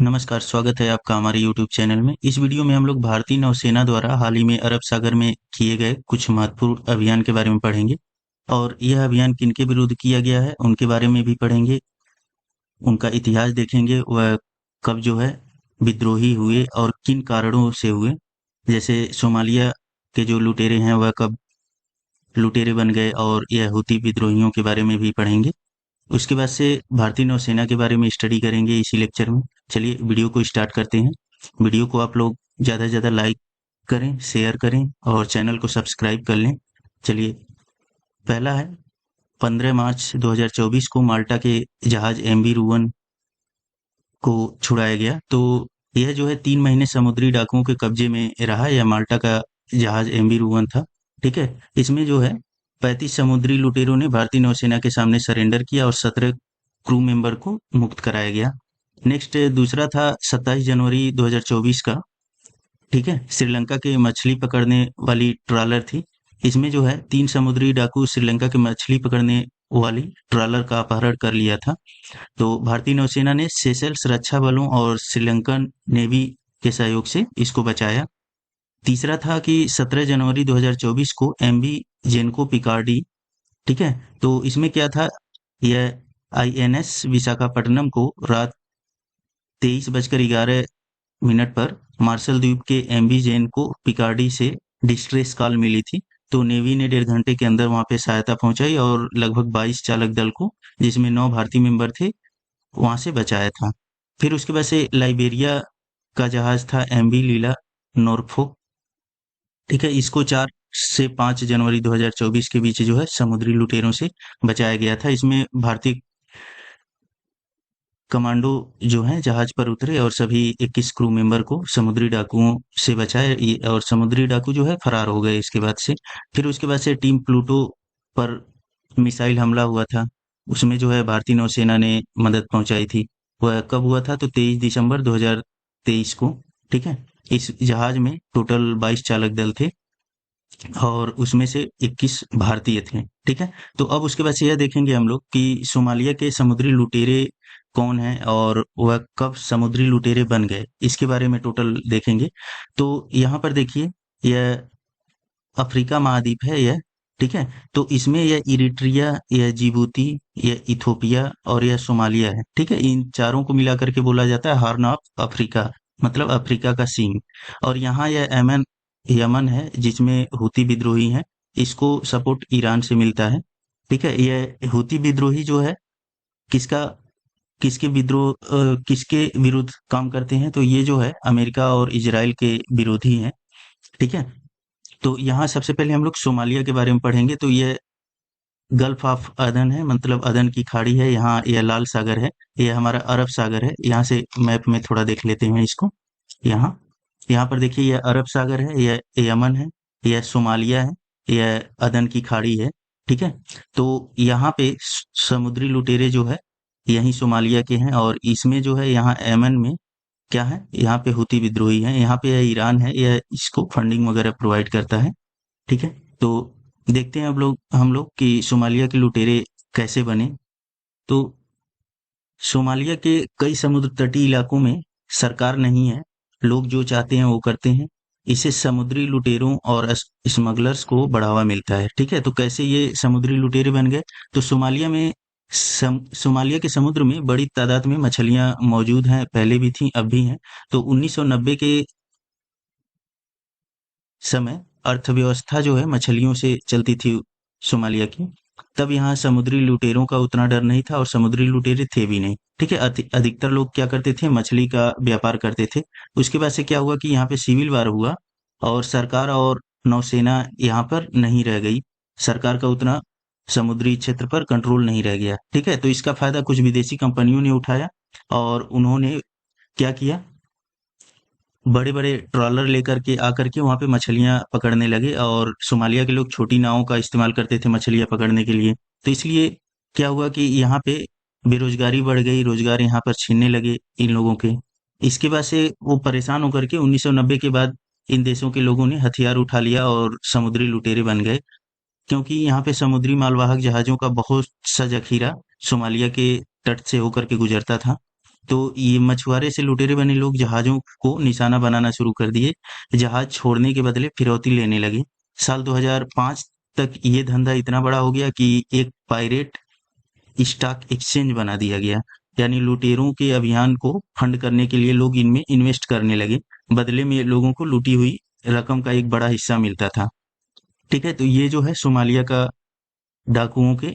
नमस्कार, स्वागत है आपका हमारे यूट्यूब चैनल में। इस वीडियो में हम लोग भारतीय नौसेना द्वारा हाल ही में अरब सागर में किए गए कुछ महत्वपूर्ण अभियान के बारे में पढ़ेंगे और यह अभियान किनके विरुद्ध किया गया है, उनके बारे में भी पढ़ेंगे, उनका इतिहास देखेंगे, वह कब जो है विद्रोही हुए और किन कारणों से हुए। जैसे सोमालिया के जो लुटेरे हैं, वह कब लुटेरे बन गए और यह हूती विद्रोहियों के बारे में भी पढ़ेंगे। उसके बाद से भारतीय नौसेना के बारे में स्टडी करेंगे इसी लेक्चर में। चलिए वीडियो को स्टार्ट करते हैं। वीडियो को आप लोग ज़्यादा से ज़्यादा लाइक करें, शेयर करें और चैनल को सब्सक्राइब कर लें। चलिए, पहला है 15 मार्च 2024 को माल्टा के जहाज एमवी रूवन को छुड़ाया गया। तो यह जो है 3 महीने समुद्री डाकुओं के कब्जे में रहा। यह माल्टा का जहाज एमवी रूवन था। ठीक है, इसमें जो है 35 समुद्री लुटेरों ने भारतीय नौसेना के सामने सरेंडर किया और 17 क्रू मेंबर को मुक्त कराया गया। नेक्स्ट दूसरा था 27 जनवरी 2024 का। ठीक है, श्रीलंका के मछली पकड़ने वाली ट्रॉलर थी। इसमें जो है 3 समुद्री डाकू श्रीलंका के मछली पकड़ने वाली ट्रॉलर का अपहरण कर लिया था। तो भारतीय नौसेना ने सेशल्स रक्षा बलों और श्रीलंकन नेवी के सहयोग से इसको बचाया। तीसरा था कि 17 जनवरी 2024 को एमवी जेनको पिकार्डी। ठीक है, तो इसमें क्या था, यह आईएनएस विशाखापट्टनम को रात 23:11 पर मार्शल द्वीप के एमवी जेन को पिकार्डी से डिस्ट्रेस कॉल मिली थी। तो नेवी ने 1.5 घंटे के अंदर वहां पे सहायता पहुंचाई और लगभग 22 चालक दल को, जिसमें 9 भारतीय मेंबर थे, वहां से बचाया था। फिर उसके बाद से लाइबेरिया का जहाज था एमवी लीला नॉरफोक। ठीक है, इसको 4 से 5 जनवरी 2024 के बीच जो है समुद्री लुटेरों से बचाया गया था। इसमें भारतीय कमांडो जो हैं जहाज पर उतरे और सभी 21 क्रू मेंबर को समुद्री डाकुओं से बचाए और समुद्री डाकू जो है फरार हो गए इसके बाद से। फिर उसके बाद से टीम प्लूटो पर मिसाइल हमला हुआ था। उसमें जो है भारतीय नौसेना ने मदद पहुंचाई थी। वह कब हुआ था, तो 23 दिसंबर 2023 को। ठीक है, इस जहाज में टोटल 22 चालक दल थे और उसमें से 21 भारतीय थे। ठीक है, तो अब उसके बाद से यह देखेंगे हम लोग कि सोमालिया के समुद्री लुटेरे कौन हैं और वह कब समुद्री लुटेरे बन गए, इसके बारे में टोटल देखेंगे। तो यहाँ पर देखिए, यह अफ्रीका महाद्वीप है यह। ठीक है, तो इसमें यह इरिट्रिया, यह जिबूती, यह इथोपिया और यह सोमालिया है। ठीक है, इन चारों को मिला करके बोला जाता है हॉर्न ऑफ अफ्रीका, मतलब अफ्रीका का सींग। और यहाँ यह यमन यमन है, जिसमें हूती विद्रोही हैं। इसको सपोर्ट ईरान से मिलता है। ठीक है, यह हूती विद्रोही जो है किसका किसके विद्रोह किसके विरुद्ध काम करते हैं, तो ये जो है अमेरिका और इजराइल के विरोधी हैं। ठीक है, तो यहाँ सबसे पहले हम लोग सोमालिया के बारे में पढ़ेंगे। तो ये गल्फ ऑफ अदन है, मतलब अदन की खाड़ी है। यहाँ यह लाल सागर है, यह हमारा अरब सागर है। यहाँ से मैप में थोड़ा देख लेते हैं इसको। यहाँ यहाँ पर देखिए, यह अरब सागर है, यह यमन है, यह सोमालिया है, यह अदन की खाड़ी है। ठीक है, तो यहाँ पे समुद्री लुटेरे जो है यही सोमालिया के हैं और इसमें जो है यहाँ यमन में क्या है, यहाँ पे हूती विद्रोही हैं। यहाँ पे यह ईरान है, यह इसको फंडिंग वगैरह प्रोवाइड करता है। ठीक है, तो देखते हैं अब लोग हम लोग कि सोमालिया के लुटेरे कैसे बने। तो सोमालिया के कई समुद्र तटीय इलाकों में सरकार नहीं है, लोग जो चाहते हैं वो करते हैं। इससे समुद्री लुटेरों और स्मगलर्स को बढ़ावा मिलता है। ठीक है, तो कैसे ये समुद्री लुटेरे बन गए, तो सोमालिया के समुद्र में बड़ी तादाद में मछलियां मौजूद हैं, पहले भी थी अब भी हैं। तो 1990 के समय अर्थव्यवस्था जो है मछलियों से चलती थी सोमालिया की। तब यहाँ समुद्री लुटेरों का उतना डर नहीं था और समुद्री लुटेरे थे भी नहीं। ठीक है, अधिकतर लोग क्या करते थे, मछली का व्यापार करते थे। उसके बाद से क्या हुआ कि यहाँ पे सिविल वार हुआ और सरकार और नौसेना यहाँ पर नहीं रह गई। सरकार का उतना समुद्री क्षेत्र पर कंट्रोल नहीं रह गया। ठीक है, तो इसका फायदा कुछ विदेशी कंपनियों ने उठाया और उन्होंने क्या किया, बड़े-बड़े ट्रॉलर लेकर के आकर के वहाँ पे मछलियाँ पकड़ने लगे और सोमालिया के लोग छोटी नावों का इस्तेमाल करते थे मछलियाँ पकड़ने के लिए। तो इसलिए क्या हुआ कि यहाँ पे बेरोजगारी बढ़ गई, रोजगार यहाँ पर छीनने लगे इन लोगों के। इसके बाद से वो परेशान होकर के 1990 के बाद इन देशों के लोगों ने हथियार उठा लिया और समुद्री लुटेरे बन गए, क्योंकि यहाँ पे समुद्री मालवाहक जहाज़ों का बहुत सा ज़ख़ीरा सोमालिया के तट से होकर के गुजरता था। तो ये मछुआरे से लुटेरे बने लोग जहाज़ों को निशाना बनाना शुरू कर दिए। जहाज़ छोड़ने के बदले फिरौती लेने लगे। साल 2005 तक ये धंधा इतना बड़ा हो गया कि एक पायरेट स्टॉक एक्सचेंज बना दिया गया। यानी लुटेरों के अभियान को फंड करने के लिए लोग इनमें इन्वेस्ट करने लगे। बदले में लोगों को लूटी हुई रकम का एक बड़ा हिस्सा मिलता था। ठीक है, तो ये जो है सोमालिया का डाकुओं के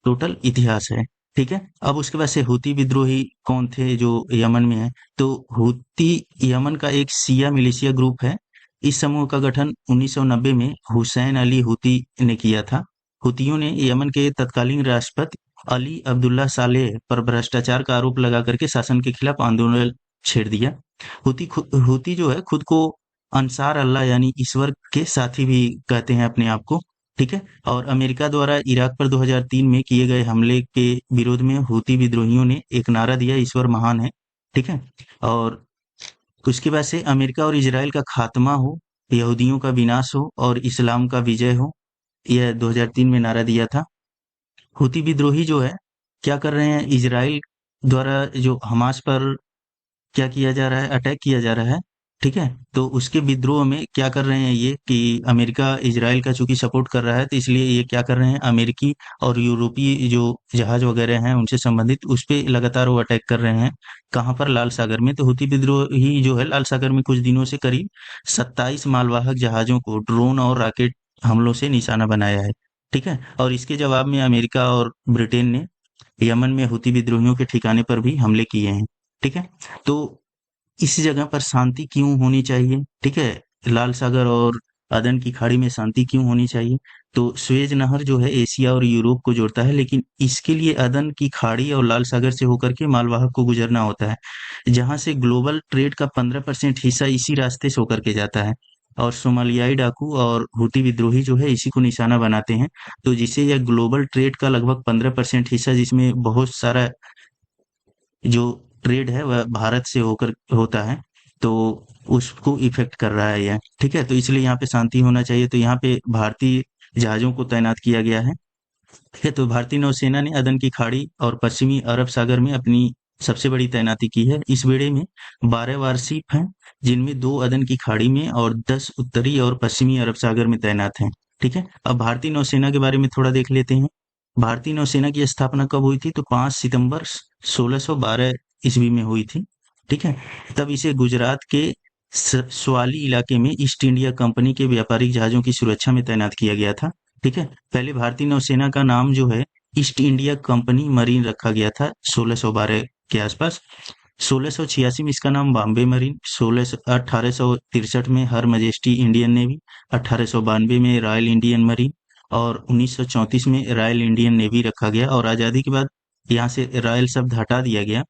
टोटल इतिहास है। ठीक है, अब उसके बाद से हूती विद्रोही कौन थे जो यमन में है? तो हूती यमन का एक शिया मिलिशिया ग्रुप है। इस समूह का गठन 1990 में हुसैन अली हूती ने किया था। हूतियों ने यमन के तत्कालीन राष्ट्रपति अली अब्दुल्ला सालेह पर भ्रष्टाचार का आरोप लगा करके शासन के खिलाफ आंदोलन छेड़ दिया। हूती जो है खुद को अंसार अल्लाह यानी ईश्वर के साथी भी कहते हैं अपने आप को। ठीक है, और अमेरिका द्वारा इराक पर 2003 में किए गए हमले के विरोध में हूती विद्रोहियों ने एक नारा दिया, ईश्वर महान है। ठीक है, और उसके बाद से अमेरिका और इजराइल का खात्मा हो, यहूदियों का विनाश हो और इस्लाम का विजय हो, यह 2003 में नारा दिया था। हूती विद्रोही जो है क्या कर रहे हैं, इजराइल द्वारा जो हमास पर क्या किया जा रहा है, अटैक किया जा रहा है। ठीक है, तो उसके विद्रोह में क्या कर रहे हैं ये कि अमेरिका इजराइल का चूंकि सपोर्ट कर रहा है, तो इसलिए ये क्या कर रहे हैं, अमेरिकी और यूरोपीय जो जहाज वगैरह हैं उनसे संबंधित उस पे लगातार वो अटैक कर रहे हैं। कहाँ पर? लाल सागर में। तो हूती विद्रोही जो है लाल सागर में कुछ दिनों से करीब 27 मालवाहक जहाजों को ड्रोन और रॉकेट हमलों से निशाना बनाया है। ठीक है, और इसके जवाब में अमेरिका और ब्रिटेन ने यमन में हूती विद्रोहियों के ठिकाने पर भी हमले किए हैं। ठीक है, तो इस जगह पर शांति क्यों होनी चाहिए? ठीक है, लाल सागर और अदन की खाड़ी में शांति क्यों होनी चाहिए? तो स्वेज नहर जो है एशिया और यूरोप को जोड़ता है, लेकिन इसके लिए अदन की खाड़ी और लाल सागर से होकर के मालवाहक को गुजरना होता है, जहां से ग्लोबल ट्रेड का 15% हिस्सा इसी रास्ते से होकर के जाता है। और सोमालियाई डाकू और हूती विद्रोही जो है इसी को निशाना बनाते हैं। तो जिससे यह ग्लोबल ट्रेड का लगभग 15% हिस्सा, जिसमें बहुत सारा जो ट्रेड है वह भारत से होकर होता है, तो उसको इफेक्ट कर रहा है यह। ठीक है, तो इसलिए यहाँ पे शांति होना चाहिए। तो यहाँ पे भारतीय जहाजों को तैनात किया गया है। ठीक है, तो भारतीय नौसेना ने अदन की खाड़ी और पश्चिमी अरब सागर में अपनी सबसे बड़ी तैनाती की है। इस बेड़े में 12 वारशिप हैं, जिनमें 2 अदन की खाड़ी में और 10 उत्तरी और पश्चिमी अरब सागर में तैनात हैं। ठीक है, अब भारतीय नौसेना के बारे में थोड़ा देख लेते हैं। भारतीय नौसेना की स्थापना कब हुई थी? तो 5 सितंबर 1612 ईस्वी में हुई थी। ठीक है, तब इसे गुजरात के स्वाली इलाके में ईस्ट इंडिया कंपनी के व्यापारिक जहाजों की सुरक्षा में तैनात किया गया था। ठीक है, पहले भारतीय नौसेना का नाम जो है ईस्ट इंडिया कंपनी मरीन रखा गया था 1612 के आसपास। 1686 में इसका नाम बॉम्बे मरीन, 1863 में हर मजेस्टी इंडियन नेवी, 1892 में रॉयल इंडियन मरीन और 1934 में रॉयल इंडियन नेवी रखा गया। और आज़ादी के बाद यहाँ से रॉयल शब्द हटा दिया गया,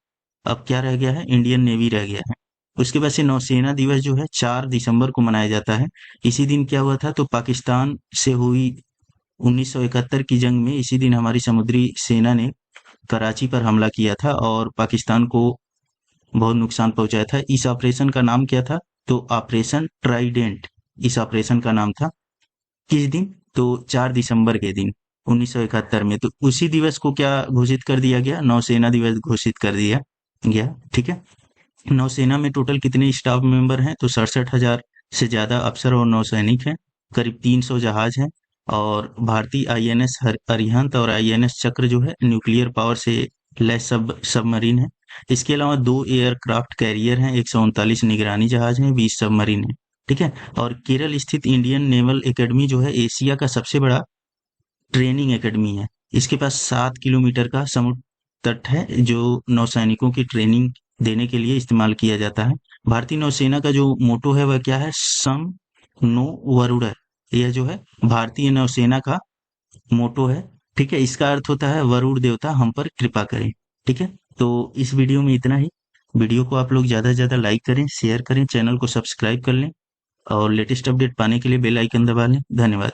अब क्या रह गया है, इंडियन नेवी रह गया है। उसके बाद से नौसेना दिवस जो है 4 दिसंबर को मनाया जाता है। इसी दिन क्या हुआ था, तो पाकिस्तान से हुई 1971 की जंग में इसी दिन हमारी समुद्री सेना ने कराची पर हमला किया था और पाकिस्तान को बहुत नुकसान पहुंचाया था। इस ऑपरेशन का नाम क्या था? तो ऑपरेशन ट्राइडेंट इस ऑपरेशन का नाम था। किस दिन? तो 4 दिसंबर के दिन 1971 में। तो उसी दिवस को क्या घोषित कर दिया गया? नौसेना दिवस घोषित कर दिया गया। ठीक है, नौसेना में टोटल कितने स्टाफ मेंबर हैं? तो 67,000 से ज्यादा अफसर और नौसैनिक हैं। करीब 300 जहाज हैं और भारतीय आईएनएस अरिहंत और आईएनएस चक्र जो है न्यूक्लियर पावर से लैस सबमरीन है। इसके अलावा 2 एयरक्राफ्ट कैरियर हैं, 139 निगरानी जहाज हैं, 20 सबमरीन हैं। ठीक है, और केरल स्थित इंडियन नेवल एकेडमी जो है एशिया का सबसे बड़ा ट्रेनिंग एकेडमी है। इसके पास 7 किलोमीटर का समुद्र तट है जो नौसैनिकों की ट्रेनिंग देने के लिए इस्तेमाल किया जाता है। भारतीय नौसेना का जो मोटो है वह क्या है? सम नो वरुण। यह जो है भारतीय नौसेना का मोटो है। ठीक है, इसका अर्थ होता है वरुण देवता हम पर कृपा करें। ठीक है, तो इस वीडियो में इतना ही। वीडियो को आप लोग ज़्यादा से ज़्यादा लाइक करें, शेयर करें, चैनल को सब्सक्राइब कर लें और लेटेस्ट अपडेट पाने के लिए बेल आइकन दबा लें। धन्यवाद।